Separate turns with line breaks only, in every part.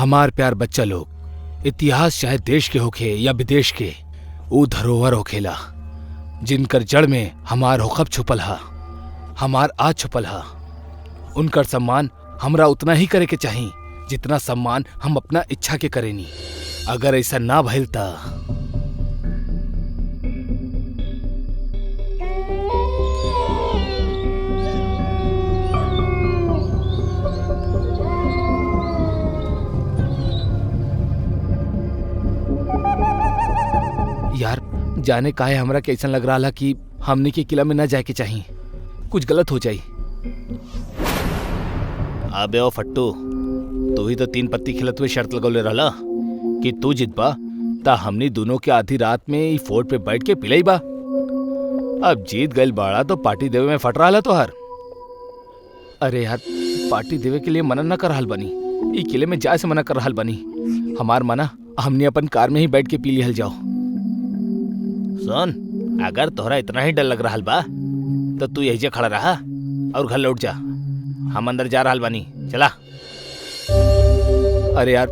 हमार प्यार बच्चा लोग, इतिहास चाहे देश के होखे या विदेश के, ऊ धरोहर होखेला जिनकर जड़ में हमार होखब छुपल हा, हमार आज छुपल हा। उनकर सम्मान हमरा उतना ही करे के चाही जितना सम्मान हम अपना इच्छा के करेनी। अगर ऐसा ना भइल ता यार, जाने काहे हमरा के ऐसा लग रहा कि हमने के किला में ना जाए के चाहिए, कुछ गलत हो जाई। अबे ओ फट्टू, तू ही तो 3 पत्ती खिलत हुए शर्त लगौले रहला कि तू जितबा ता हमनी दोनों के आधी रात में ई फोर्ट पे बैठ के पिलई बा। अब जीत गइल बाड़ा तो पार्टी देवे में फट रहा तो हर। अरे यार, पार्टी देवे के लिए मना न कर रहल बनी, ई किले में जाए से मना कर रहल बनी। हमार मना हमने अपन कार में ही बैठ के पी लिहल जाओ। सुन, अगर तोहरा इतना ही डर लग रहा बा तो तू यही खड़ा रहा और घर लौट जा। हम अंदर जा रहा बानी, चला। अरे यार,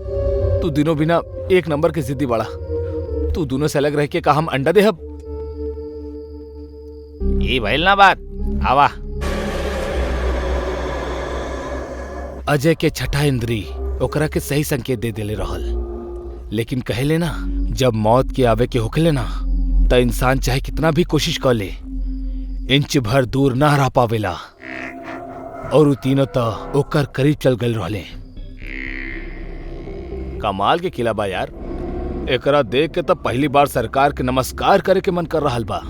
तू दिनों बिना एक नंबर के जिद्दी बड़ा। तू दोनों से अलग रह के का हम अंडा देहब? ये भइल ना बात, आवा। अजय के छठा इंद्री ओकरा के सही संकेत दे देले रहल, लेकिन कहेले ना, जब मौत के आवे के होखेले ना त इंसान चाहे कितना भी कोशिश कर ले, इंच भर दूर ना रह पावेला। और उ तीनों तो ओकर करीब चल गए रहले। कमाल के किला बा यार, एकरा देख के तो पहली बार सरकार के नमस्कार करे के मन कर रहल बा।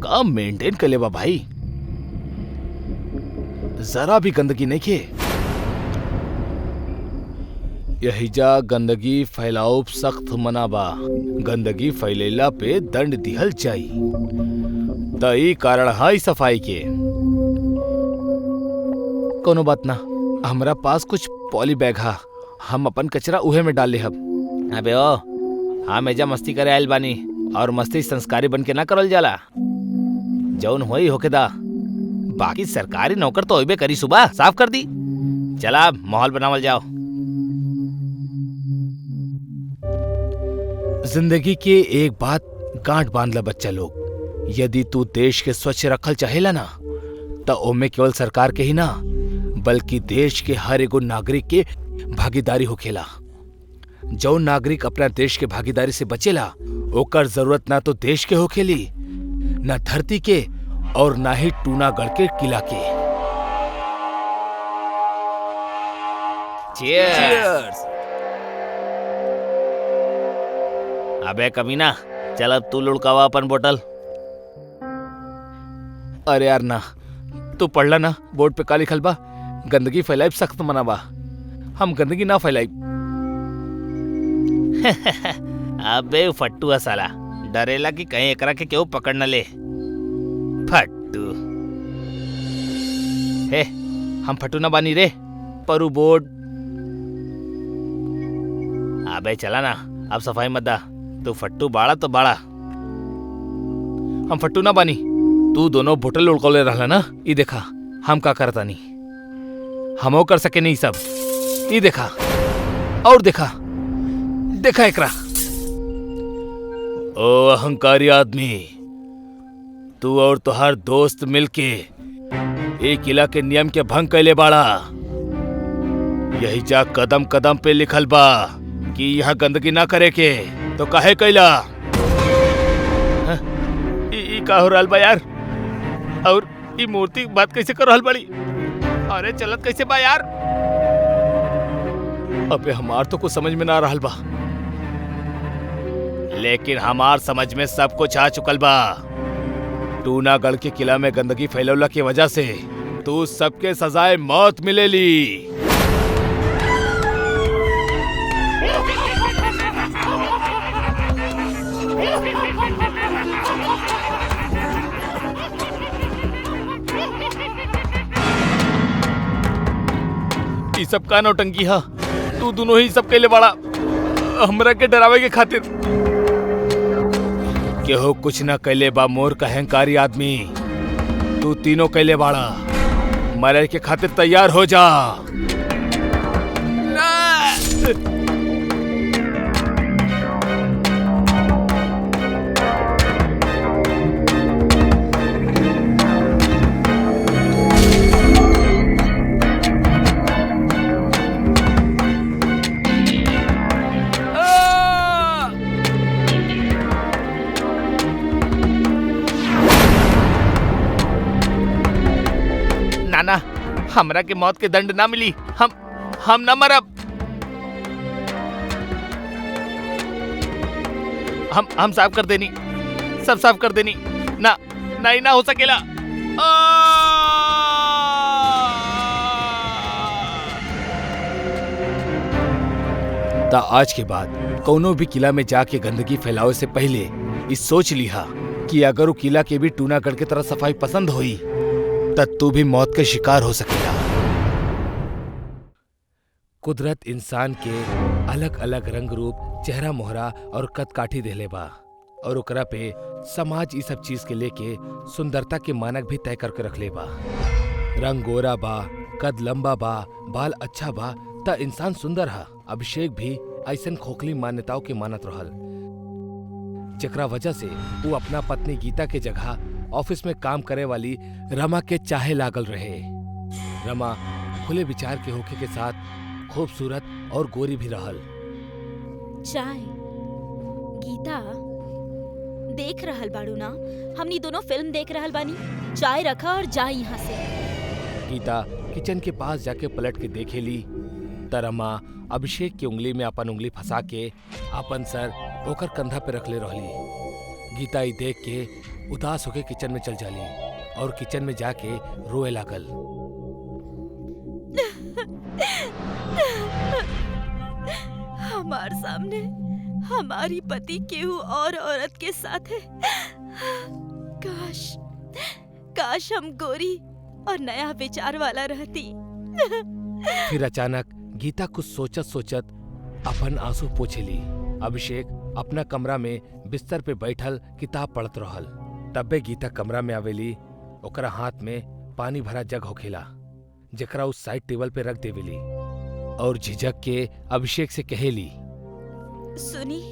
का मेंटेन कर ले बा भाई, जरा भी गंदगी नहीं खे। यहिजा गंदगी फैलाओ सख्त मना बा, गंदगी फैलेला पे दंड दिहल जाई। त ई कारण है सफाई के। कोनो बात ना, हमरा पास कुछ पॉली बैग हा, हम अपन कचरा उहे में डाल ले हब। अबे ओ, हम एजा मस्ती करे आयल बानी और मस्ती संस्कारी बन के ना करल जाला। जौन होई होके दा, बाकी सरकारी नौकर तो होइबे करी। सुबह साफ कर दी, चला माहौल बनावल जाओ। जिंदगी के एक बात गांठ बांध ला बच्चा लोग, यदि तू देश के स्वच्छ रखल चाहेला ना तो ओमे केवल सरकार के ही ना बल्कि देश के हर एगो नागरिक के भागीदारी होखेला। जो नागरिक अपना देश के भागीदारी से बचेला ओकर जरूरत ना तो देश के होखेली, ना धरती के और ना ही टूनागढ़ के किला के। चीयर्स। अबे कमीना, चल अब तू लुढ़कावा अपन बोतल। अरे यार ना, तू पढ़ला ना बोर्ड पे का लिखल बा, गंदगी फैलाइब सख्त मना बा। हम गंदगी ना फैलाइब। अबे फट्टू साला, डरेला कि कहीं एकरा के केहू पकड़ न ले। फट्टू हे, हम फट्टू ना बानी रे, परू बोर्ड। अबे चला ना, अब सफाई मत दा। तू फट्टू बाड़ा तो बाड़ा, हम फट्टू ना बानी। तू दोनों बोतल उड़कोले रहला ना, ई देखा हम का करता नहीं। हमो कर सके नहीं सब, ई देखा और देखा, देखा एकरा। ओ अहंकारी आदमी, तू और तुहार दोस्त मिलके एक किला के नियम के भंग कैले बाड़ा। यही जा कदम कदम पे लिखल बा कि यहाँ गंदगी ना करे के, तो काहे कैला? ई का हो रहल बा यार? और ई मूर्ति बात कैसे कर रहल बड़ी? अरे चलत कैसे बा यार? अबे हमार तो कुछ समझ में ना रहल बा, लेकिन हमार समझ में सब कुछ आ चुकल बा। टूनागढ़ के किला में गंदगी फैलौला की वजह से तू सबके सजाए मौत मिलेली। ई सब का नौटंकी हा? तू दोनों ही सब कैले बाड़ा हमरा के डरावे के खातिर। केहू कुछ न कैले बा मोर का अहंकारी आदमी, तू तीनों कैले बाड़ा। मरे के खातिर तैयार हो जा। नाना, हमरा के मौत के दंड ना मिली। हम ना मरब। हम साफ कर देनी, सब साफ कर देनी। ना नहीं ना हो सकेला। ता आज के बाद कोनो भी किला में जाके गंदगी फैलावे से पहले इस सोच लिहा कि अगर वो किला के भी टूनागढ़ की तरह सफाई पसंद हुई तब तू भी मौत के शिकार हो सकेला। कुदरत इंसान के अलग अलग रंग रूप, चेहरा मोहरा और कद काठी देले बा और ओकरा पे समाज इस सब चीज के लेके सुंदरता के मानक भी तय करके रखले बा। रंग गोरा बा, कद लंबा बा, बाल अच्छा बा त इंसान सुंदर हा। अभिषेक भी ऐसन खोखली मान्यताओं के मानत रहल, जेकरा वजह से वो अपना पत्नी गीता के जगह ऑफिस में काम करे वाली रमा के चाहे लागल रहे। रमा खुले विचार के होखे के साथ खूबसूरत और गोरी भी रहल।
चाय गीता देख रहल बाड़ू ना, हमनी दोनों फिल्म देख रहल बानी। चाय रखा और जा यहाँ से।
गीता किचन के पास जाके पलट के देखेली त रमा अभिषेक की उंगली में अपन उंगली फंसा के अपन सर ओकर कंधा पे रखले रहली। गीता ही देख के उदास होके किचन में चल जाली और किचन में जाके रोए लागल।
हमार सामने हमारी पति केहू और औरत के साथ है। काश हम गोरी और नया विचार वाला रहती।
फिर अचानक गीता कुछ सोचत सोचत अपन आंसू पोछेली। अभिषेक अपना कमरा में बिस्तर पे बैठल किताब पढ़त रहल। तब्बे गीता कमरा में आवेली। ओकरा हाथ में पानी भरा जग होखेला, जेकरा उस साइड टेबल पे रख देवेली और झिझक के अभिषेक से कहेली,
सुनी,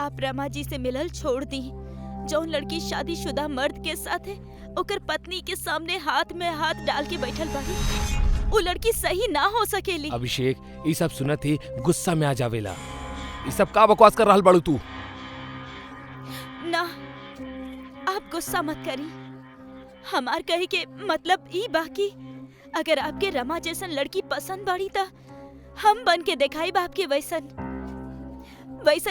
आप रमा जी से मिलल छोड़ दी। जौन लड़की शादीशुदा मर्द के साथ है ओकर पत्नी के सामने हाथ में हाथ डाल के बैठल बाड़ी, वो लड़की सही ना हो सकेली।
अभिषेक ये सब सुनत ही गुस्सा में आ जावेला। ये सब का बकवास कर रहल बाड़ू तू?
ना, आप गुस्सा मत करी। हमार कहे के मतलब ई बाकी अगर आपके रमा जैसन लड़की पसंद बाड़ी त हम बन के दिखाई बाप के वैसन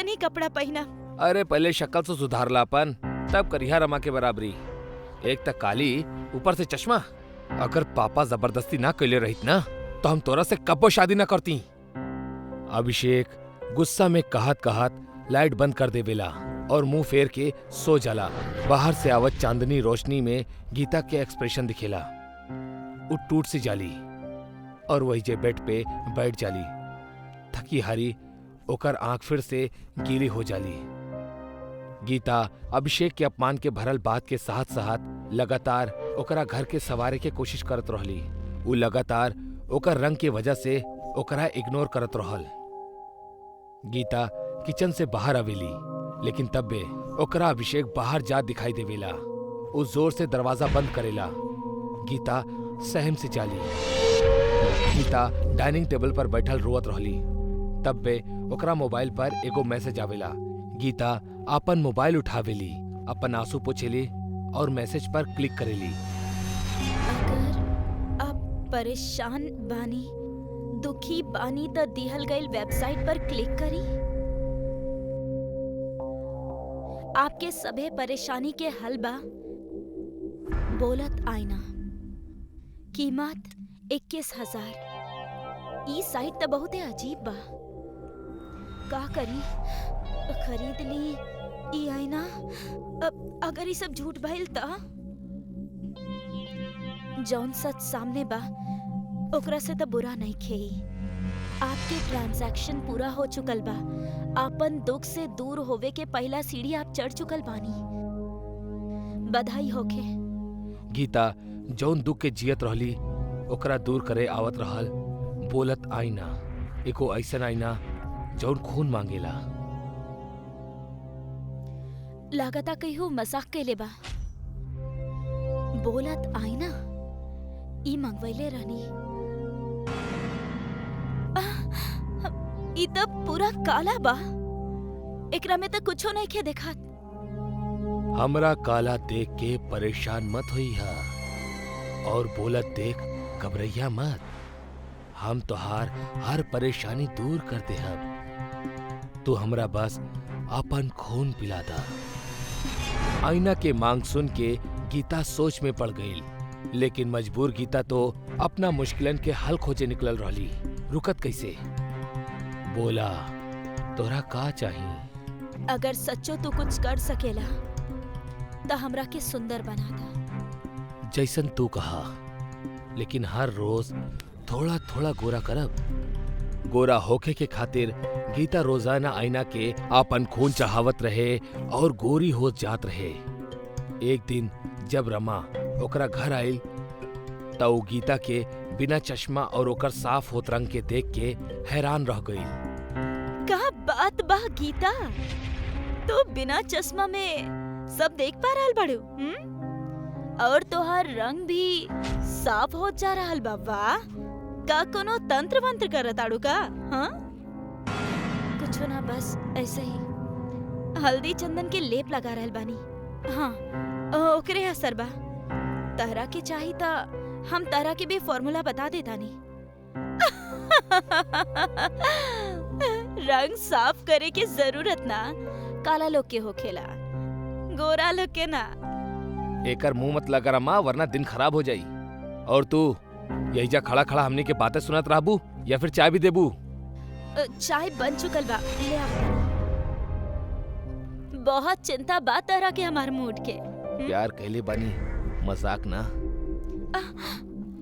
ही कपड़ा पहना।
अरे पहले शक्ल से सुधारला अपन, तब करिया रमा के बराबरी। एक तक काली ऊपर से चश्मा। अगर पापा जबरदस्ती ना कैले रहित ना तो हम तोरा से कब्बो शादी ना करती। अभिषेक गुस्सा में कहत कहत लाइट बंद कर देवेला और मुंह फेर के सो जाला। बाहर से आवत चांदनी रोशनी में गीता के एक्सप्रेशन दिखेला। वो टूट सी जाली और वही जे बेड पे बैठ जाली। थकी हारी ओकर आंख फिर से गीली हो जाली। गीता अभिषेक के अपमान के भरल बात के साथ साथ लगातार ओकरा घर के सवारे के कोशिश करत रहली। वो लगातार ओकर रंग के वजह से ओकरा इग्नोर करत रहल। गीता किचन से बाहर आवेली, लेकिन तब्बे ओकरा अभिषेक बाहर जा दिखाई देवेला। वो जोर से दरवाजा बंद करेला। गीता सहम से जाली। गीता डाइनिंग टेबल पर बैठल रोवत रहली। तब्बे ओकरा मोबाइल पर एगो मैसेज आवेला। गीता अपन मोबाइल उठावेली, अपन आंसू पोछेली और मैसेज पर क्लिक करेली।
अगर आप परेशान बानी, दुखी बानी त दिहल गईल वेबसाइट पर क्लिक करी। आपके सभे परेशानी के हल बा। बोलत आईना, कीमत 21,000। ई साइट त बहुते अजीब बा। का करी, खरीद ली ई आईना? अगर ई सब झूठ भइल त जौन सच सामने बा ओकरा से त बुरा नहीं खेई। आपके ट्रांजैक्शन पूरा हो चुकल बा। आपन दुख से दूर होवे के पहला सीढ़ी आप चढ़ चुकल बानी। बधाई होखे।
गीता जौन दुख के जियत रहली ओकरा दूर करे आवत रहल। बोलत आईना, एको ऐसा आईना जौन खून मांगेला।
लागता कहीं मजाक कैले बा। बोलत आईना ई मंगवैले रहनी। ई त पूरा काला बा। एकरा में त कुछो नहीं के देखात।
हमरा काला देख के परेशान मत होई हा और बोलत देख घबरैया मत। हम तोहार हर परेशानी दूर कर दे हब। तू हमरा बस अपन खून पिला दा। आईना के मांग सुन के गीता सोच में पड़ गई, लेकिन मजबूर गीता तो अपना मुश्किलन के हल खोजे निकलल रहली। रुकत कैसे? बोला, तोरा का चाहिए?
अगर सच्चो तू कुछ कर सकेला तो हमरा के सुंदर बना दा।
जैसन तू कहा, लेकिन हर रोज थोड़ा थोड़ा गोरा करब। गोरा होके के खातिर गीता रोजाना आईना के आपन खून चाहवत रहे और गोरी हो जात रहे। एक दिन जब रमा ओकरा घर आइल त ऊ गीता के बिना चश्मा और ओकर साफ होत रंग के देख के हैरान रह गई।
का बात बा गीता, तो बिना चश्मा में सब देख पा रहल बड़ू? और तोहार रंग भी साफ हो जा रहल बा। वाह, का कोनो तंत्र मंत्र करत आड़ू का? हाँ, कुछो ना, बस ऐसे ही हल्दी चंदन के लेप लगा रहल बानी। हाँ, ओकरे असर बा। तहरा के चाही ता हम तहरा के भी फॉर्मूला बता देतानी। रंग साफ करे के जरूरत ना काला लोग के होखेला, गोरा लोग के ना।
एकर मुंह मत लगा रमा, वरना दिन खराब हो जाई। और तू यही जा खड़ा खड़ा हमनी के बातें सुनत रहबू या फिर चाय भी देबू?
चाय बन चुकल बा, ले आ। बहुत चिंता बा तहरा के हमार मूड के।
प्यार कहले बानी, मजाक ना।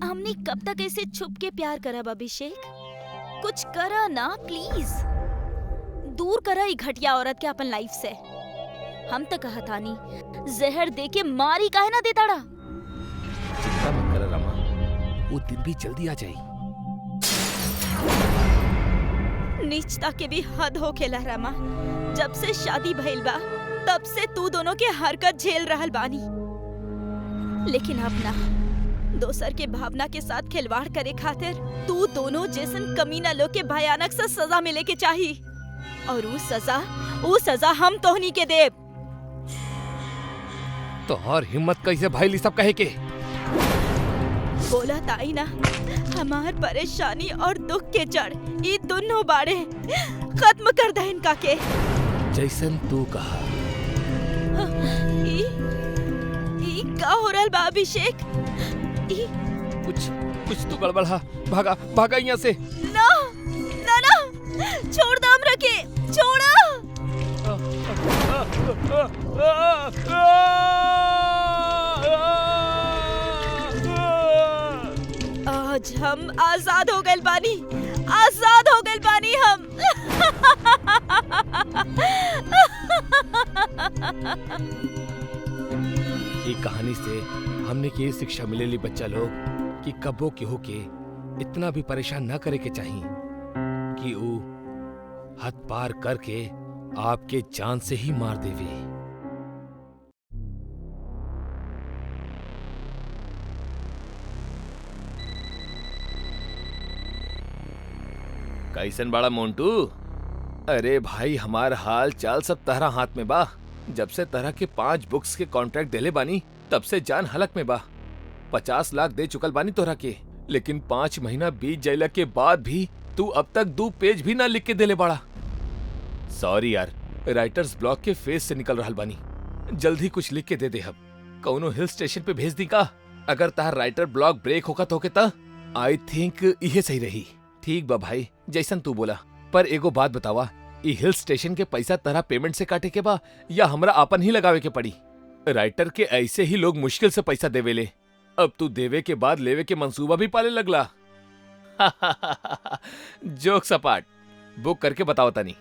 हमनी कब तक ऐसे छुप के प्यार करब अभिषेक? कुछ करा ना प्लीज। दूर करा ई घटिया औरत के अपन लाइफ से। हम तो कहतानी जहर दे के मारी काहे ना देताड़ा।
चिंता मत कर रमा, वो दिन भी जल्दी आ जाई।
नीचता के भी हद होखेला रमा। जब से शादी भइल बा तब से तू दोनों के हरकत झेल रहल बानी, लेकिन अब ना दोसर के भावना के साथ खिलवाड़ करे खातिर तू दोनों जैसन कमीना लोग के भयानक सा सजा मिले के चाही। और वो सजा हम तोहनी के देब।
तो और हिम्मत कैसे भाई सब कहे के?
बोला ताई ना, हमार परेशानी और दुख के जड़ ये दोनों बाड़े। खत्म कर दे इनका के।
जैसन तू कहा।
ई का हो रहल बा अभिषेक?
कुछ तो गड़बड़ है। भागा यहाँ से।
ना ना ना, छोड़ दो हमरा के, छोड़ा। आज हम आजाद हो गए बानी, आजाद हो गए बानी हम।
ये कहानी से हमने की शिक्षा मिलेली बच्चा लोग कि कबो केहू के इतना भी परेशान न करे के चाहिए कि वो हद पार करके आपके जान से ही मार देवे। कैसन बड़ा मोंटू? अरे भाई, हमार हाल चाल सब तहरा हाथ में बा। जब से तरह के 5 बुक्स के कॉन्ट्रैक्ट देले बानी तब से जान हलक में बा। 50 लाख दे चुकल बानी तोरा के, लेकिन 5 महीना बीत जाइला के बाद भी तू अब तक 2 पेज भी ना लिख के देले बाड़ा। सॉरी यार, राइटर्स ब्लॉक के फेज से निकल रहल बानी। जल्दी कुछ लिख के दे दे। अब कौनो हिल स्टेशन पे भेज दी का? अगर तार राइटर ब्लॉक ब्रेक होगा तो के आई थिंक इहे सही रही। ठीक बा भाई, जैसन तू बोला। पर एगो बात बतावा, ई हिल स्टेशन के पैसा तरह पेमेंट से काटे के बा या हमरा आपन ही लगावे के पड़ी? राइटर के ऐसे ही लोग मुश्किल से पैसा देवेले। अब तू देवे के बाद लेवे के मंसूबा भी पाले लगला। जोक सपाट। बुक करके बताओ तनी।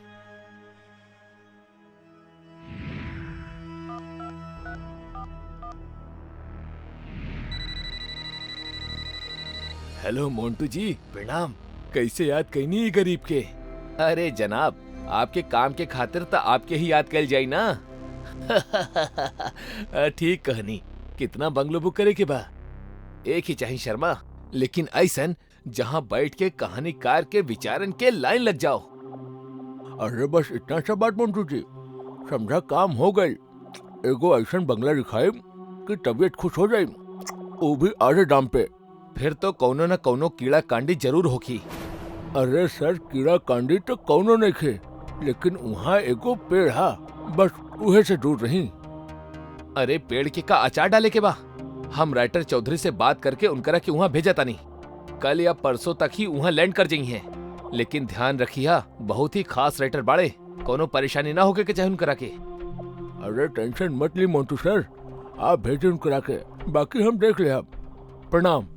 हेलो मोंटू जी, प्रणाम। कैसे याद कैनी ही गरीब के? अरे जनाब, आपके काम के खातिर तो आपके ही याद कैल जाई ना। ठीक कहनी। कितना बंगलो बुक करे के बा? एक ही चाहिए शर्मा, लेकिन ऐसन जहाँ बैठ के कहानीकार के विचारन के लाइन लग जाओ। अरे बस इतना सा बात मंटू जी, समझा काम हो गई। एगो ऐसन बंगला दिखाए कि तबीयत खुश हो जाए, वो भी आधे दाम पे। फिर तो कौनो न कौनो कीड़ा कांडी जरूर होगी। अरे सर, कीड़ा कांडी तो कौनो नहीं खे, लेकिन वहाँ एगो पेड़ हा, बस उहे से दूर रही। अरे पेड़ के का अचार डाले के बा? हम राइटर चौधरी से बात करके उनकरा के वहाँ भेजा तानी। कल या परसों तक ही वहाँ लैंड कर जाई हैं। लेकिन ध्यान रखिया, बहुत ही खास राइटर बाड़े, कोनो परेशानी ना होके के चाहे उनकरा के। अरे टेंशन मत ली मोंटू सर, आप भेजे उनकरा के, बाकी हम देख ले। आप प्रणाम।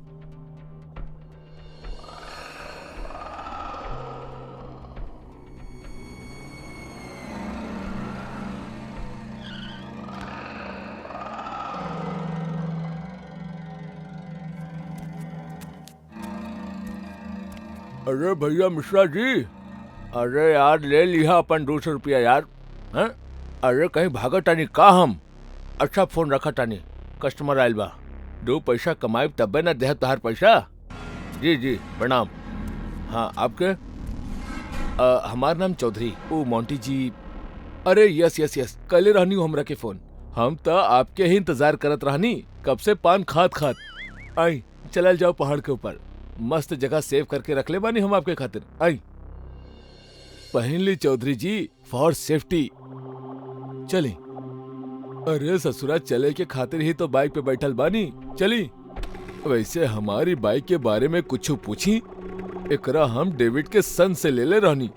अरे भैया मिश्रा जी, अरे यार ले लिया अपन 200 रुपया यार। हैं? अरे कहीं भागा टानी का हम? अच्छा फोन रखा टानी, कस्टमर आयल बा। 2 पैसा कमाई तबे न देह तोहार पैसा। जी जी प्रणाम। हाँ आपके? हमार नाम चौधरी, ओ मोंटी जी। अरे यस यस यस, कल रहनी हो हमरा के फोन। हम तो आपके ही इंतजार करत रहनी, कब से पान खात खात। आई चलल जाओ पहाड़ के ऊपर, मस्त जगह सेव करके रख ले बानी हम आपके खातिर। आई पहन ली चौधरी जी, फॉर सेफ्टी। चली। अरे ससुरा, चले के खातिर ही तो बाइक पे बैठल बानी, चली। वैसे हमारी बाइक के बारे में कुछ पूछी? एकरा हम डेविड के सन से ले ले रहनी।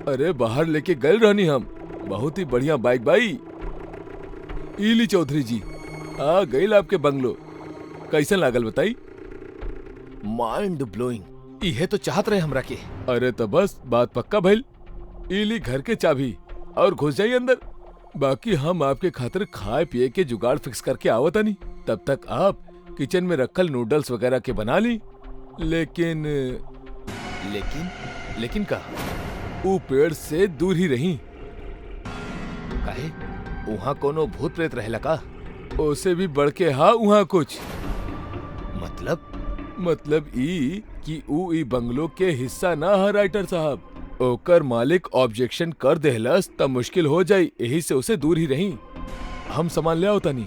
अरे बाहर लेके गए रहनी हम, बहुत ही बढ़िया बाइक बाई। इली चौधरी जी, आ गई आपके बंगलो, कैसे लागल बताई? Mind blowing. इहे तो चाहत रहे हमरा के। अरे तो बस बात पक्का भइल। इली घर के चाबी और घुस जाइए अंदर। बाकी हम आपके खातिर खाए पिए के जुगाड़ फिक्स करके आवत नहीं, तब तक आप किचन में रखल नूडल्स वगैरह के बना ली। लेकिन लेकिन का? वो पेड़ से दूर ही रही। काहे? वहाँ कोनो भूत प्रेत रहेला का? ओसे भी बढ़ के हा वहाँ कुछ। मतलब ई कि ऊ ई बंगलो के हिस्सा ना है राइटर साहब। ओकर मालिक ऑब्जेक्शन कर देहलस तब मुश्किल हो जाई, यही से उसे दूर ही रही। हम सामान ले आओ तनी।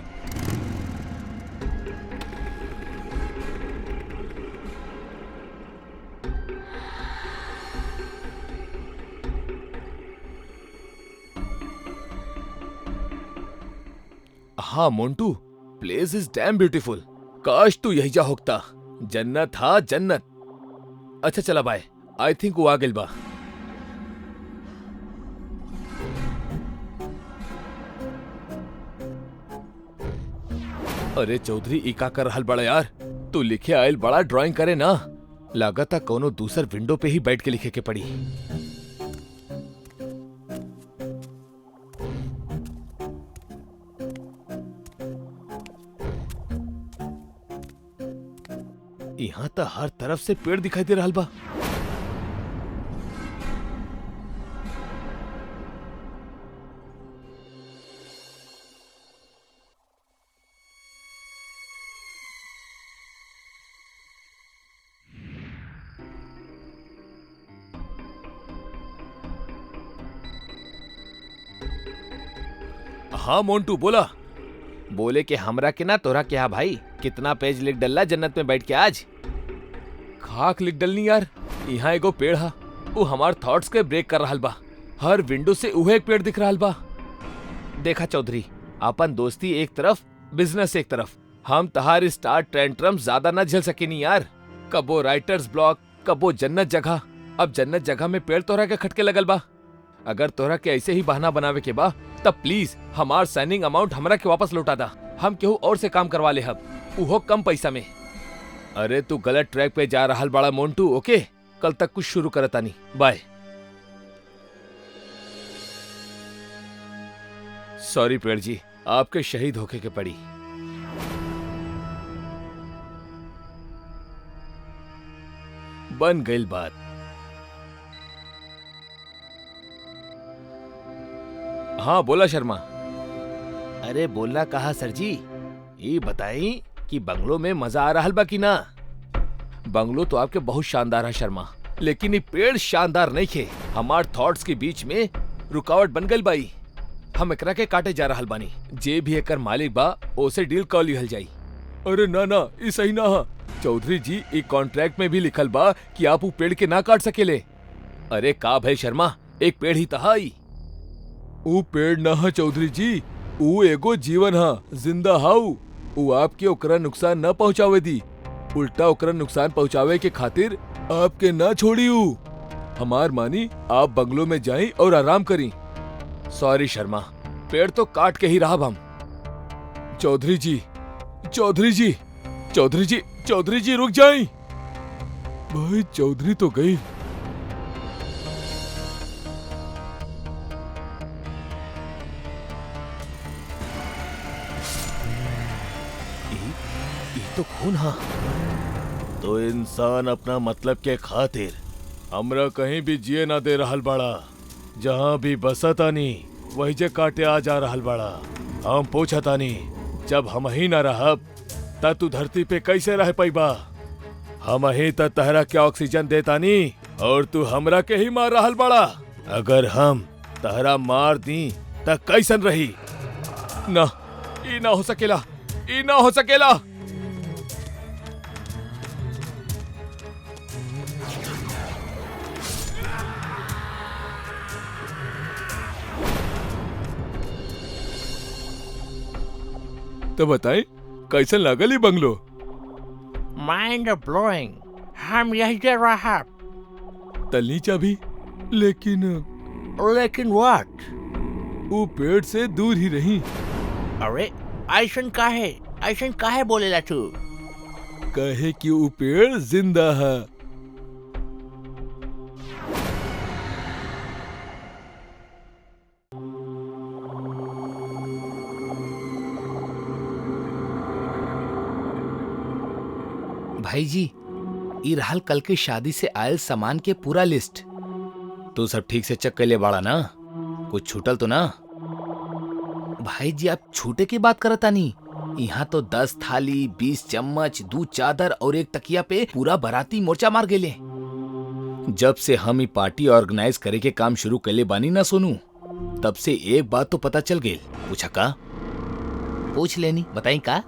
हाँ Montu, place is damn beautiful. काश तू यही जा होकता, जन्नत हा जन्नत। अच्छा चला बाय, आई थिंक वो आ गेल बा। अरे चौधरी, ई का कर रहल बड़ा यार? तू लिखे आयल बड़ा ड्राइंग करे ना, लागता कोनो दूसर विंडो पे ही बैठ के लिखे के पड़ी। यहाँ तो हर तरफ से पेड़ दिखाई दे रहा बा। हाँ मोंटू बोला। बोले कि हमरा के ना तोरा क्या भाई, कितना पेज लिख डल्ला जन्नत में बैठ के आज। खाक लिख डलनी यार, यहाँ एगो पेड़ हा, वो हमार थॉट्स के ब्रेक कर रहल बा। हर विंडो से उहे एक पेड़ दिख रहल बा। देखा चौधरी, अपन दोस्ती एक तरफ, बिजनेस एक तरफ। हम तहार स्टार टेंट्रम ज्यादा ना झेल सकेनी यार। कबो राइटर्स ब्लॉक, कबो जन्नत जगह। अब जन्नत जगह में पेड़ तोरा के खटके लगल बा। अगर तोरा के ऐसे ही बहाना बनावे के बा तब प्लीज हमार साइनिंग अमाउंट हमरा के वापस लौटा दा। हम केहू और से काम करवा ले हब, उहो कम पैसा में। अरे तू गलत ट्रैक पे जा रहा बड़ा मोंटू। ओके, कल तक कुछ शुरू करता नहीं। बाय। सॉरी पेड़ जी, आपके शहीद होके के पड़ी। बन गई बात।
हाँ बोला शर्मा।
अरे बोलना कहा सर जी, ये बताई कि बंगलो में मजा आ रहा बा कि ना?
बंगलो तो आपके बहुत शानदार है शर्मा, लेकिन ये पेड़ शानदार नहीं खे। हमार थॉट्स के बीच में रुकावट बन गई बाई। हम एकरा के काटे जा रहल बानी। जे भी एकर मालिक बा ओसे डील कर लिहल जाई। अरे ना ना, ये सही ना है चौधरी जी। एक कॉन्ट्रैक्ट में भी लिखल बा कि आप वो पेड़ के ना काट सकेले। अरे का भाई शर्मा, एक पेड़ ही तहाई। वो पेड़ ना है चौधरी जी, वो एगो जीवन हा, जिंदा हाउ। वो आपके ओकरा नुकसान न पहुंचावे दी, उल्टा ओकरा नुकसान पहुंचावे के खातिर आपके ना छोड़ी। हमार मानी, आप बंगलो में जाई और आराम करी। सॉरी शर्मा, पेड़ तो काट के ही रहा हम। चौधरी जी, चौधरी जी, चौधरी जी, चौधरी जी रुक जाई। भाई चौधरी तो गई।
ये तो खून हा। तो इंसान अपना मतलब के खातिर
हमरा कहीं भी जिए ना दे रहल बड़ा। जहाँ भी बसतानी वही जे काटे आ जा रहल बड़ा। हम पूछतानी, जब हम ही ना रहब त तू धरती पे कैसे रह पैबा? हम ही त तहरा के ऑक्सीजन देतानी और तू हमरा के ही मार रहल बड़ा। अगर हम तहरा मार दी त कैसन रही? ना, ई ना हो सकेला, ई ना हो सकेला। तो बताएं कैसन लागल ई बंगलो?
Mind blowing. हम यही दे रहा।
तलनी चाबी, लेकिन
लेकिन व्हाट?
वो पेड़ से दूर ही रही।
अरे ऐसन काहे बोलेला तू?
कहे कि वो पेड़ जिंदा है।
भाई जी, ई रहल कल के शादी से आयल सामान के पूरा लिस्ट। तू सब ठीक से चेक कर ले बाड़ा ना? कुछ छूटल तो ना? भाई जी आप छूटे की बात करता नहीं। यहाँ तो 10 थाली, 20 चम्मच, 2 चादर और 1 तकिया पे पूरा बाराती मोर्चा मार गेले। जब से हम ई पार्टी ऑर्गेनाइज करे के काम शुरू कर ले बानी ना सोनू, तब से एक बात तो पता चल गेल। पूछा का? पूछ लेनी, बताई का?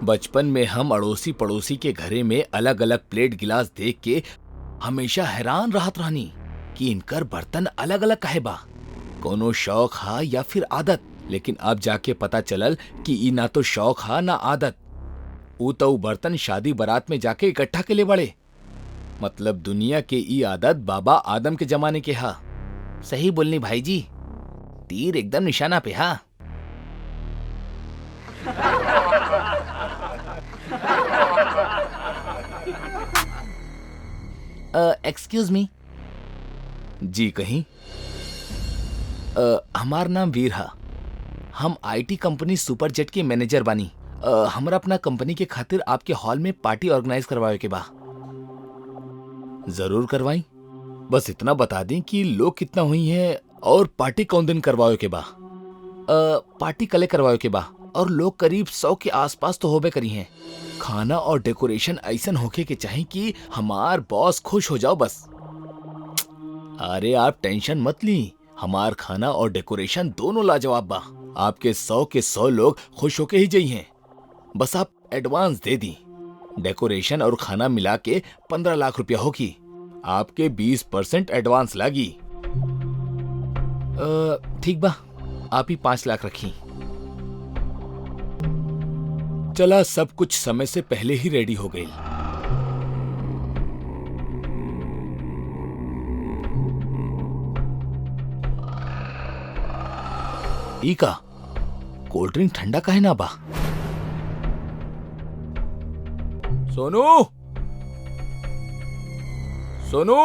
बचपन में हम अड़ोसी पड़ोसी के घरे में अलग अलग प्लेट गिलास देख के हमेशा हैरान रहत रहनी कि इनकर बर्तन अलग अलग काहे बा। कोनो शौक हा या फिर आदत। लेकिन अब जाके पता चलल कि ई ना तो शौक हा ना आदत। ऊ तो बर्तन शादी बारात में जाके इकट्ठा के ले बड़े। मतलब दुनिया के ई आदत बाबा आदम के जमाने के हा। सही बोलनी भाई जी, तीर एकदम निशाना पे हा। एक्सक्यूज मी जी, कहीं हमार नाम वीर हा। हम आईटी कंपनी सुपर जेट के मैनेजर बानी। हमरा अपना कंपनी के खातिर आपके हॉल में पार्टी ऑर्गेनाइज करवावे के बा। जरूर करवाई, बस इतना बता दें कि लोग कितना हुई हैं और पार्टी कौन दिन करवावे के बा। पार्टी कले करवावे के बा और लोग करीब 100 के आसपास तो होबे करी हैं। खाना और डेकोरेशन ऐसन होके के चाहिए कि हमार बॉस खुश हो जाओ बस। अरे आप टेंशन मत ली, हमार खाना और डेकोरेशन दोनों लाजवाब बा। आपके 100 के 100 लोग खुश होके ही जाई हैं। बस आप एडवांस दे दी। डेकोरेशन और खाना मिला के 15 लाख रुपया होगी। आपके 20% एडवांस लागी। ठीक बा, आप ही 5 लाख रखी। चला, सब कुछ समय से पहले ही रेडी हो गई। ई का कोल्ड ड्रिंक ठंडा काहे ना बा?
सोनू, सोनू,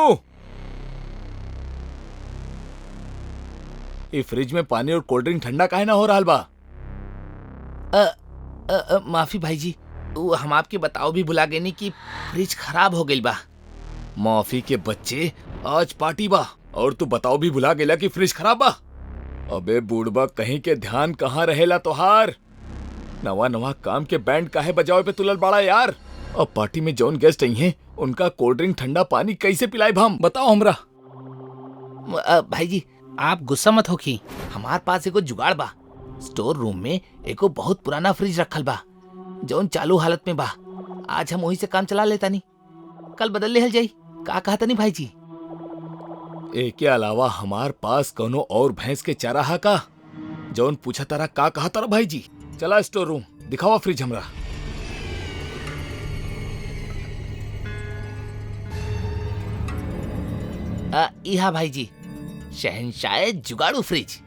ये फ्रिज में पानी और कोल्ड ड्रिंक ठंडा काहे ना हो रहा बा? माफी भाई जी, हम आपके बताओ भी भुला गए नहीं कि फ्रिज खराब हो गई बा। माफी के बच्चे, आज पार्टी बा और तू बताओ भी भुला गेला कि फ्रिज खराब बा।
अबे बूढ़बा कहीं के ध्यान कहाँ रहेला तोहार। नवा नवा काम के बैंड काहे बजावे पे तुलल बाड़ा यार। अब पार्टी में जौन गेस्ट आई हैं उनका कोल्ड ड्रिंक ठंडा पानी कैसे पिलाई हम बताओ हमरा।
भाई जी आप गुस्सा मत होखी, हमार पास एगो जुगाड़ बा। स्टोर रूम में एगो बहुत पुराना फ्रिज रखल बा जौन चालू हालत में बा। आज हम वही से काम चला लेता नी, कल बदल लेहल जाई। का कहा तनी भाई जी?
एके अलावा हमार पास कोनो और भैंस के चाराहा का जौन पूछा तारा का कहा तारा भाई जी। चला स्टोर रूम दिखावा फ्रिज हमरा।
इहा भाई जी, शहनशाह जुगाड़ू फ्रिज।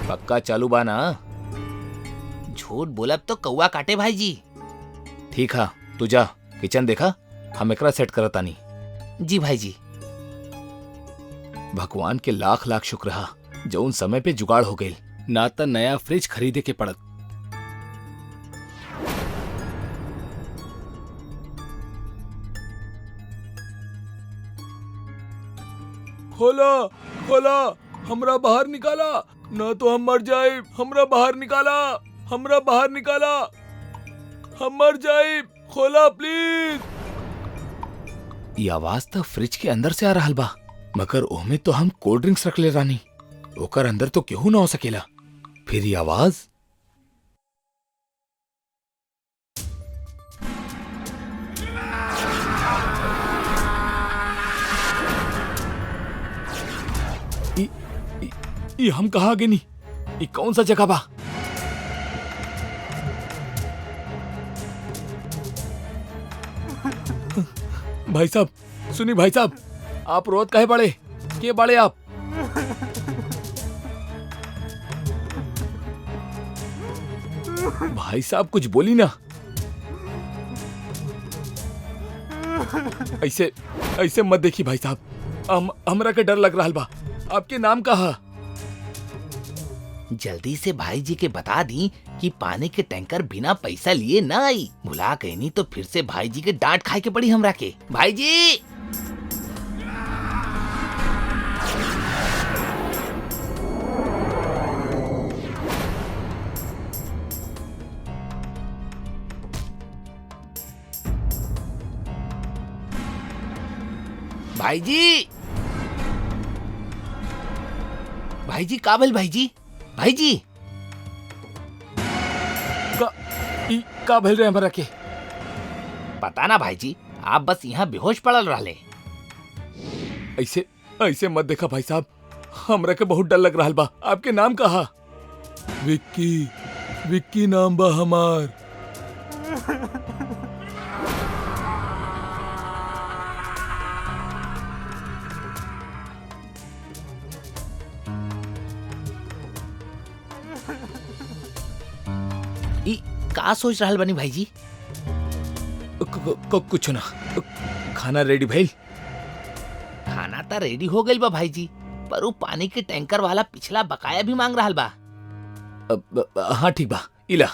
पक्का चालू बा ना?
झूठ बोलब तो कौवा काटे भाई जी।
ठीक है तू जा किचन देखा, हम एकरा सेट करतानी।
जी भाई जी।
भगवान के लाख लाख शुक्र हा जौन समय पे जुगाड़ हो गई, ना त नया फ्रिज खरीदे के पड़त। खोला खोला, हमरा बाहर निकाला, ना तो हम मर जाए। हमरा बाहर निकाला, हमरा बाहर निकाला, हम मर जाए। खोला प्लीज। ये आवाज तो फ्रिज के अंदर से आ रहा बा, मगर ओमे तो हम कोल्ड ड्रिंक्स रख ले रानी, ओकर अंदर तो केहू ना हो सकेला। फिर ये आवाज ये हम कहाँ गए नी? ये कौन सा जगह बा? भाई साहब सुनी, भाई साहब आप रोत काहे बड़े के बड़े आप? भाई साहब कुछ बोली ना। ऐसे ऐसे मत देखी भाई साहब, हमरा के डर लग रहा बा। आपके नाम कहा?
जल्दी से भाई जी के बता दी कि पानी के टैंकर बिना पैसा लिए ना आई। भुला गई नहीं तो फिर से भाई जी के डांट खाए के पड़ी हमरा के। भाई जी भाई जी भाई जी काबिल भाई जी भाई जी
का भेल रहे हमरा के?
पता ना भाई जी, आप बस यहाँ बेहोश पड़ल रहले।
ऐसे ऐसे मत देखा भाई साहब, हमरा के बहुत डर लग रहा बा। आपके नाम कहा? विक्की, विक्की नाम बा हमार।
का सोच रहल बनी भाई जी?
कुछ ना, खाना रेडी भइल?
खाना तो रेडी हो गई बा भाई जी, पर वो पानी के टैंकर वाला पिछला बकाया भी मांग रहा बा।
हाँ ठीक बा, इला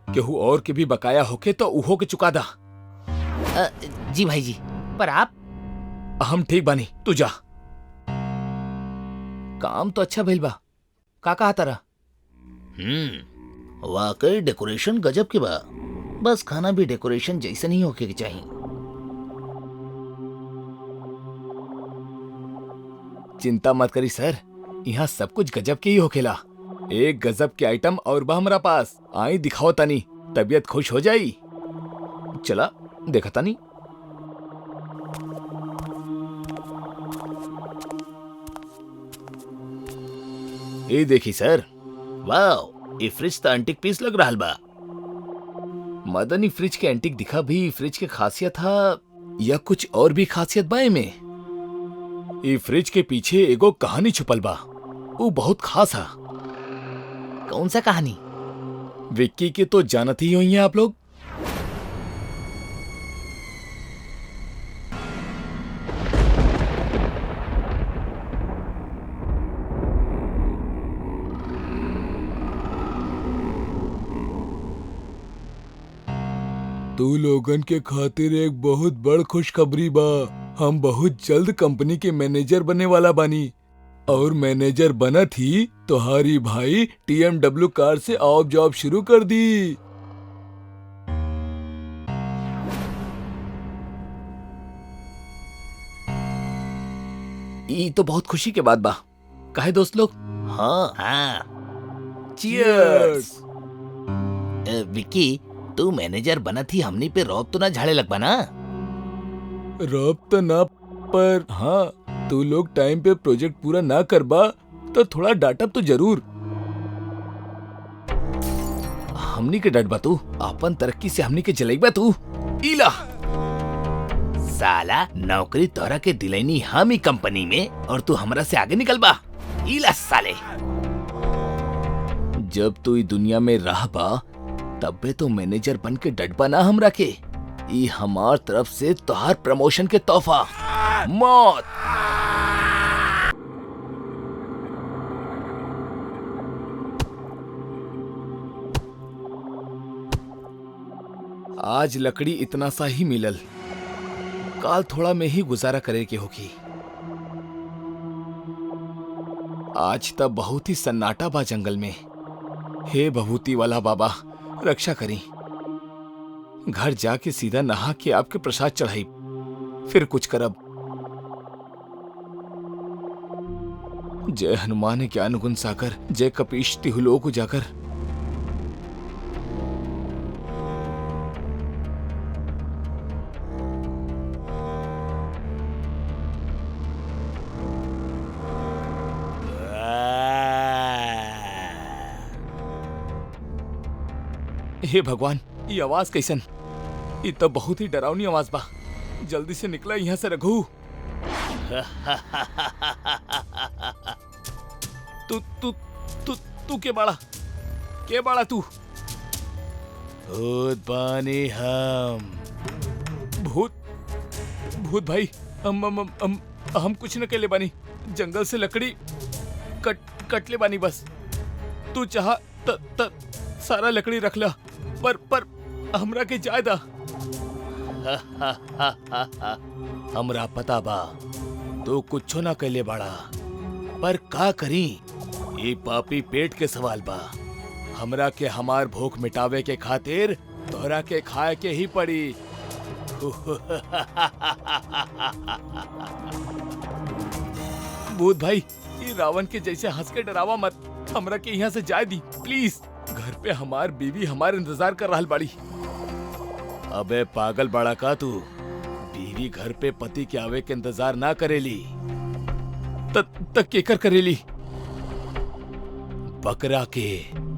केहू और के भी बकाया होके तो उहो के चुका दा।
जी भाई जी, पर आप?
हम ठीक बानी, तू जा। काम तो अच्छा भइल बा, का कहा तारा?
वाकई डेकोरेशन गजब के बा, बस खाना भी डेकोरेशन जैसे नहीं होके चाहिए।
चिंता मत करी सर, यहाँ सब कुछ गजब के ही होखेला। एक गजब के आइटम और बा हमरा पास, आई दिखाओ तानी, तबीयत खुश हो जाई। चला देखा तानी। ये देखी सर,
वाओ, ये फ्रिज तो एंटीक पीस लग रहा बा।
मदनी फ्रिज के एंटीक दिखा भी फ्रिज के खासियत था या कुछ और भी खासियत बा में? ये फ्रिज के पीछे एगो कहानी छुपल बा, वो बहुत खास है।
कौन सा कहानी?
विक्की के तो जानत ही होई हैं आप लोग। तू लोगन के खातिर एक बहुत बड़ खुशखबरी बा। हम बहुत जल्द कंपनी के मैनेजर बनने वाला बानी। और मैनेजर बना थी तुम्हारी भाई TMW कार से ऑफ जॉब शुरू कर दी।
ई तो बहुत खुशी के बात बा। काहे दोस्त लोग? हाँ हाँ, चीयर्स। विक्की, तू मैनेजर बना थी, हमनी पे रौब तो ना झाड़े लग बा ना?
रब तो ना, पर हाँ तू लोग टाइम पे प्रोजेक्ट पूरा ना करबा तो थोड़ा डांटब तो जरूर।
हमनी के डट बा तू? अपन तरक्की से हमनी के जलैबा तू? इला साला, नौकरी तोरा के दिलैनी हम ही कंपनी में और तू हमरा से आगे निकल बा। इला साले, जब तू ई दुनिया में रह बा तबे तो मैनेजर बन के डटबा ना हमरा के। ई हमार तरफ से तोहार प्रमोशन के तोहफा। मौत।
आज लकड़ी इतना सा ही मिलल, काल थोड़ा में ही गुजारा करे के होगी। आज तब बहुत ही सन्नाटा बा जंगल में। हे भभूति वाला बाबा, रक्षा करी। घर जाके सीधा नहा के आपके प्रसाद चढ़ाई, फिर कुछ करब। जय हनुमान ज्ञान गुण सागर, जय कपीश तिहुलोक उजागर। हे भगवान, ये आवाज कैसन? ये तो बहुत ही डरावनी आवाज बा। जल्दी से निकला यहाँ से रघु। तू तू तू तू के बाड़ा? के बाड़ा तू?
भूत बानी हम।
भूत? भूत भाई, हम कुछ न केले बानी। जंगल से लकड़ी कट ले बानी बस। तू चाह त सारा लकड़ी रख ला, पर हमरा के जायदा।
हमरा पता बा तू कुछो ना कैले बाड़ा, पर का करी? ये पापी पेट के सवाल बा। हमरा के हमार भूख मिटावे के खातिर तोहरा के खाए के ही पड़ी।
भूत भाई, ये रावण के जैसे हंस के डरावा मत। हमरा के यहाँ से जाए दी प्लीज। घर पे हमार बीवी हमार इंतजार कर रहा बाड़ी।
अबे पागल बाड़ा का तू? बीवी घर पे पति के आवे के इंतजार ना करेली।
तक केकर करेली?
बकरा के,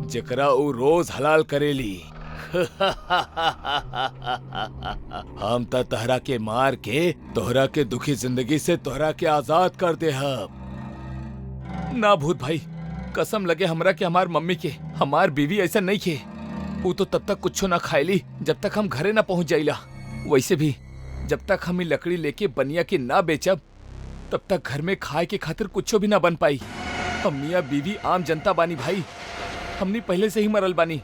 जकरा ऊ रोज हलाल करेली। हम त तोहरा के मार के तोहरा के दुखी जिंदगी से तोहरा के आजाद कर दे।
ना भूत भाई, कसम लगे हमरा के हमार मम्मी के, हमार बीवी ऐसा नहीं खे। वो तो तब तक कुछ ना खाएली जब तक हम घरे ना पहुंच जाइला। वैसे भी जब तक हम लकड़ी लेके बनिया के ना बेचब तब तक घर में खाए के खातिर कुछ भी ना बन पाई। हम मियाँ बीवी आम जनता बानी भाई, हमनी पहले से ही मरल बानी।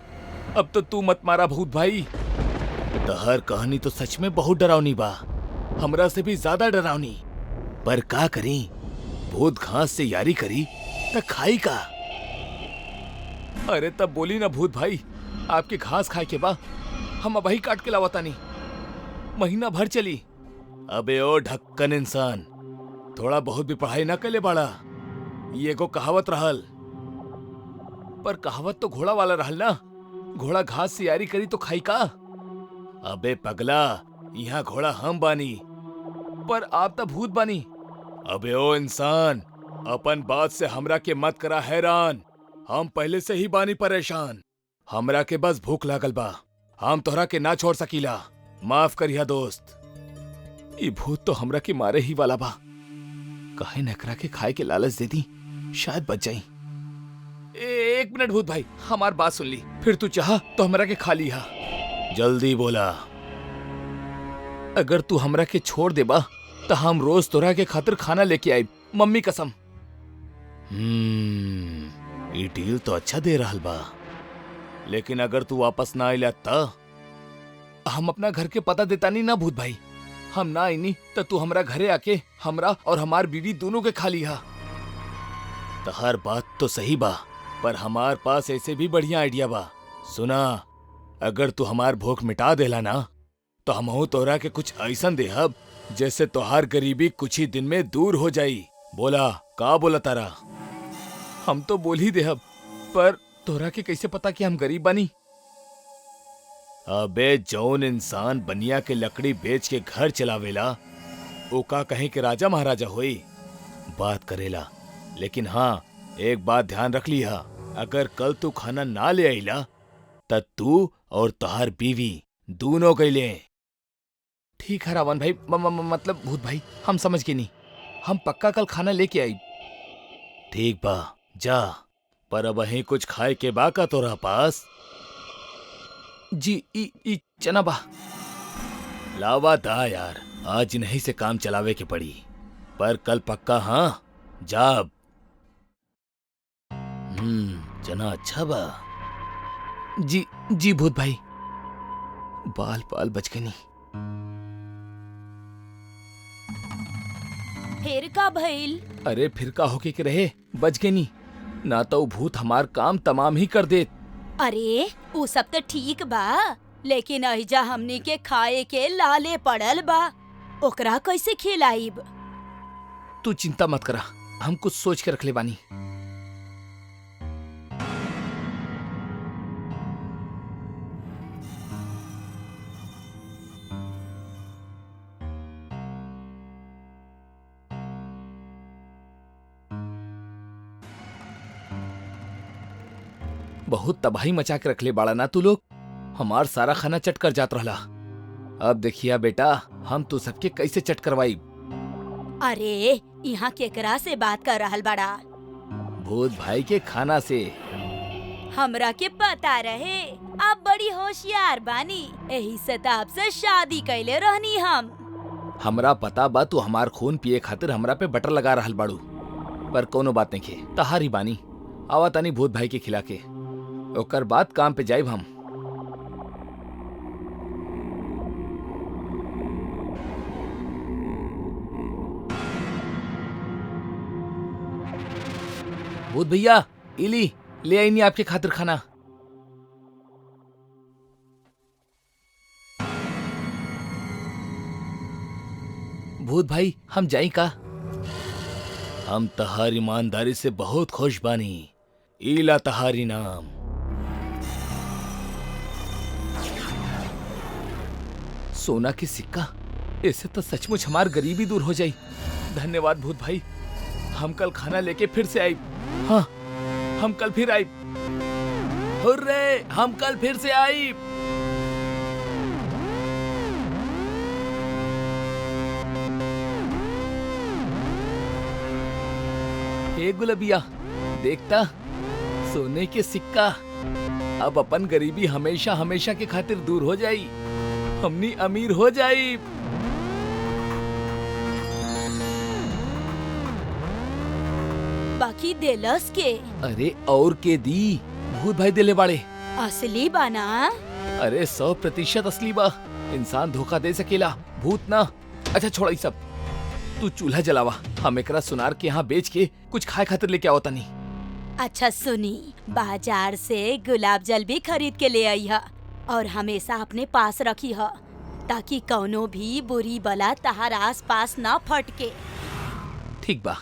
अब तो तू मत मारा भूत भाई।
तहर कहानी तो सच में बहुत डरावनी बा,
हमरा से भी ज्यादा डरावनी।
पर का करी? भूत घास से यारी करी त खाई का?
अरे तब बोली ना भूत भाई, आपके घास खाए के बा, हम अबही काट के लावता नहीं। महीना भर चली।
अबे ओ ढक्कन इंसान, थोड़ा बहुत भी पढ़ाई ना कले बाड़ा। ये को कहावत रहल।
पर कहावत तो घोड़ा वाला रहल ना। घोड़ा घास से यारी करी तो खाई का?
अबे पगला, यहाँ घोड़ा हम बानी।
पर आप तो भूत बानी।
अबे ओ इंसान, अपन बात से हमरा के मत करा हैरान। हम पहले से ही बानी परेशान। हमरा के बस भूख लागल बा, हम तोहरा के ना छोड़ सकीला। माफ करिया दोस्त।
ये भूत तो हमरा के मारे ही वाला बा।
काहे नकरा के खाए के लालच दे दी, शायद बच जाई।
एक मिनट भूत भाई, हमार बात सुन ली, फिर तू चाह तो हमरा के खा लिहा।
जल्दी बोला।
अगर तू हमरा के छोड़ देबा तो हम रोज तोरा के खातिर खाना लेके आई, मम्मी कसम।
ये डील तो अच्छा दे रहल बा, लेकिन अगर तू वापस ना आइला त?
हम अपना घर के पता देता नहीं ना भूत भाई। हम ना आईनी तो तू हमरा घरे आके हमरा और हमार बीवी दोनों के खा लिहा।
तहार बात तो सही बा, पर हमार पास ऐसे भी बढ़िया आइडिया बा। सुना, अगर तू हमार भूख मिटा देला ना, तो हमहू तोहरा के कुछ ऐसन देहब जैसे तोहार गरीबी कुछ ही दिन में दूर हो जाई। बोला, का बोला तारा?
हम तो बोल ही देहब, पर तोहरा के कैसे पता कि हम गरीब बानी?
अबे जौन इंसान बनिया के लकड़ी बेच के घर चलावेला, वो का कहीं के राजा महाराजा होई? बात करेला। लेकिन हाँ, एक बात ध्यान रख लिहा, अगर कल तू खाना ना ले आईला तब तू और तोहार बीवी दोनों गईले।
ठीक है रावण भाई, मतलब भूत भाई, हम समझ गए नहीं। हम पक्का कल खाना लेके आई।
ठीक बा, जा। पर अब वहीं कुछ खाए के बा का तोरा पास?
जी, ई चना बा।
लावा दा यार, आज नहीं से काम चलावे के पड़ी, पर कल पक्का। हाँ जा। चना अच्छा बा।
जी भूत भाई। बाल बाल बच गए नहीं।
फिर का भइल?
अरे फिर का होके के रहे, बच गए नहीं, ना तो भूत हमार काम तमाम ही कर देत।
अरे वो सब तो ठीक बा, लेकिन अहिजा हमनी के खाए के लाले पड़ल बा, ओकरा कैसे खिलाइब?
तू चिंता मत करा, हम कुछ सोच के रख ले बानी। बहुत तबाही मचा के रख ले बाड़ा ना तू लोग। हमार सारा खाना चट कर जात रहला। अब देखिया बेटा, हम तू सबके कैसे चट करवाई।
अरे यहाँ केकरा से बात कर रहल बड़ा?
भूत भाई के खाना से।
हमरा के पता रहे आप बड़ी होशियार बानी, यही से तो आपसे शादी कैले रहनी हम।
हमरा पता बा तू हमार खून पिए खातिर हमरा पे बटर लगा रहल बाड़ू, पर कोनो बात नहीं खे, तहारी बानी। आवा तानी भूत भाई के खिला के, ओकर बाद काम पे जाइब हम। भूत भैया, इली ले आई नहीं आपके खातिर खाना। भूत भाई, हम जाई का?
हम तहार ईमानदारी से बहुत खुश बानी। ईला तहारी नाम।
सोना की सिक्का, इससे तो सचमुच हमार गरीबी दूर हो जाई। धन्यवाद भूत भाई, हम कल खाना लेके फिर से आई। हाँ, हम कल फिर आई। हुर्रे, हम कल फिर से आई। हे गुलबिया, देखता, सोने के सिक्का। अब अपन गरीबी हमेशा हमेशा के खातिर दूर हो जाई, हमनी अमीर हो जाई।
बाकी देलस के?
अरे और के दी, भूत भाई दिले बाड़े।
असली बाना?
अरे 100% असली बा। इंसान धोखा दे सकेला, भूत ना। अच्छा छोड़ा ई सब, तू चूल्हा जलावा, हम एकरा सुनार के यहाँ बेच के कुछ खाए खातिर लेके आवता नहीं।
अच्छा सुनी, बाजार से गुलाब जल भी खरीद के ले आई है और हमेशा अपने पास रखी है, ताकि कौनो भी बुरी बला तहार आस पास ना फटके।
ठीक बा।